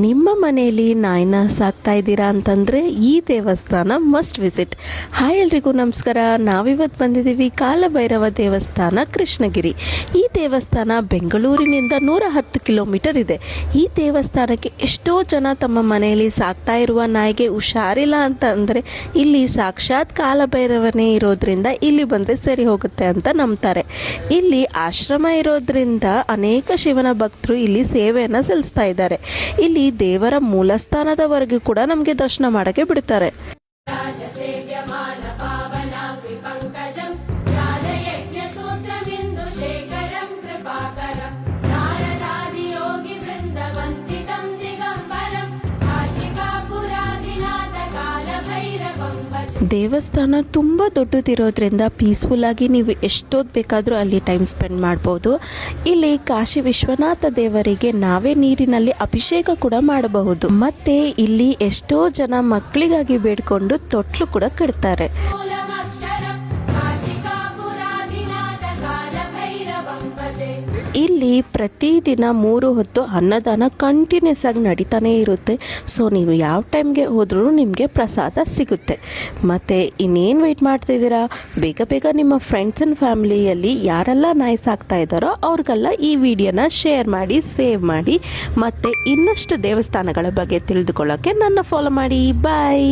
ನಿಮ್ಮ ಮನೆಯಲ್ಲಿ ನಾಯಿನ ಸಾಕ್ತಾ ಇದ್ದೀರಾ ಅಂತಂದರೆ ಈ ದೇವಸ್ಥಾನ ಮಸ್ಟ್ ವಿಸಿಟ್. ಹಾಯ್ ಎಲ್ರಿಗೂ ನಮಸ್ಕಾರ. ನಾವಿವತ್ತು ಬಂದಿದ್ದೀವಿ ಕಾಲಭೈರವ ದೇವಸ್ಥಾನ ಕೃಷ್ಣಗಿರಿ. ಈ ದೇವಸ್ಥಾನ ಬೆಂಗಳೂರಿನಿಂದ 110 ಕಿಲೋಮೀಟರ್ ಇದೆ. ಈ ದೇವಸ್ಥಾನಕ್ಕೆ ಎಷ್ಟೋ ಜನ ತಮ್ಮ ಮನೆಯಲ್ಲಿ ಸಾಕ್ತಾ ಇರುವ ನಾಯಿಗೆ ಹುಷಾರಿಲ್ಲ ಅಂತ ಅಂದರೆ ಇಲ್ಲಿ ಸಾಕ್ಷಾತ್ ಕಾಲಭೈರವನೇ ಇರೋದ್ರಿಂದ ಇಲ್ಲಿ ಬಂದರೆ ಸರಿ ಹೋಗುತ್ತೆ ಅಂತ ನಂಬ್ತಾರೆ. ಇಲ್ಲಿ ಆಶ್ರಮ ಇರೋದ್ರಿಂದ ಅನೇಕ ಶಿವನ ಭಕ್ತರು ಇಲ್ಲಿ ಸೇವೆಯನ್ನು ಸಲ್ಲಿಸ್ತಾ ಇದ್ದಾರೆ. ಇಲ್ಲಿ ದೇವರ ಮೂಲಸ್ಥಾನದವರೆಗೂ ಕೂಡ ನಮಗೆ ದರ್ಶನ ಮಾಡಕ್ಕೆ ಬಿಡ್ತಾರೆ. ದೇವಸ್ಥಾನ ತುಂಬ ದೊಡ್ಡದಿರೋದ್ರಿಂದ ಪೀಸ್ಫುಲ್ಲಾಗಿ ನೀವು ಎಷ್ಟೊತ್ತು ಬೇಕಾದರೂ ಅಲ್ಲಿ ಟೈಮ್ ಸ್ಪೆಂಡ್ ಮಾಡ್ಬೋದು. ಇಲ್ಲಿ ಕಾಶಿ ವಿಶ್ವನಾಥ ದೇವರಿಗೆ ನಾವೇ ನೀರಿನಲ್ಲಿ ಅಭಿಷೇಕ ಕೂಡ ಮಾಡಬಹುದು. ಮತ್ತು ಇಲ್ಲಿ ಎಷ್ಟೋ ಜನ ಮಕ್ಕಳಿಗಾಗಿ ಬೇಡ್ಕೊಂಡು ತೊಟ್ಲು ಕೂಡ ಕಟ್ತಾರೆ. ಇಲ್ಲಿ ಪ್ರತಿದಿನ 3 ಹೊತ್ತು ಅನ್ನದಾನ ಕಂಟಿನ್ಯೂಸ್ ಆಗಿ ನಡೀತಾನೆ ಇರುತ್ತೆ. ಸೊ ನೀವು ಯಾವ ಟೈಮ್ಗೆ ಹೋದ್ರೂ ನಿಮಗೆ ಪ್ರಸಾದ ಸಿಗುತ್ತೆ. ಮತ್ತು ಇನ್ನೇನು ವೆಯ್ಟ್ ಮಾಡ್ತಿದ್ದೀರಾ? ಬೇಗ ಬೇಗ ನಿಮ್ಮ ಫ್ರೆಂಡ್ಸ್ ಆ್ಯಂಡ್ ಫ್ಯಾಮಿಲಿಯಲ್ಲಿ ಯಾರೆಲ್ಲ ನಾಯಿ ಸಾಕ್ತಾ ಇದ್ದಾರೋ ಅವ್ರಿಗೆಲ್ಲ ಈ ವಿಡಿಯೋನ ಶೇರ್ ಮಾಡಿ, ಸೇವ್ ಮಾಡಿ. ಮತ್ತು ಇನ್ನಷ್ಟು ದೇವಸ್ಥಾನಗಳ ಬಗ್ಗೆ ತಿಳಿದುಕೊಳ್ಳೋಕ್ಕೆ ನನ್ನ ಫಾಲೋ ಮಾಡಿ. ಬಾಯ್.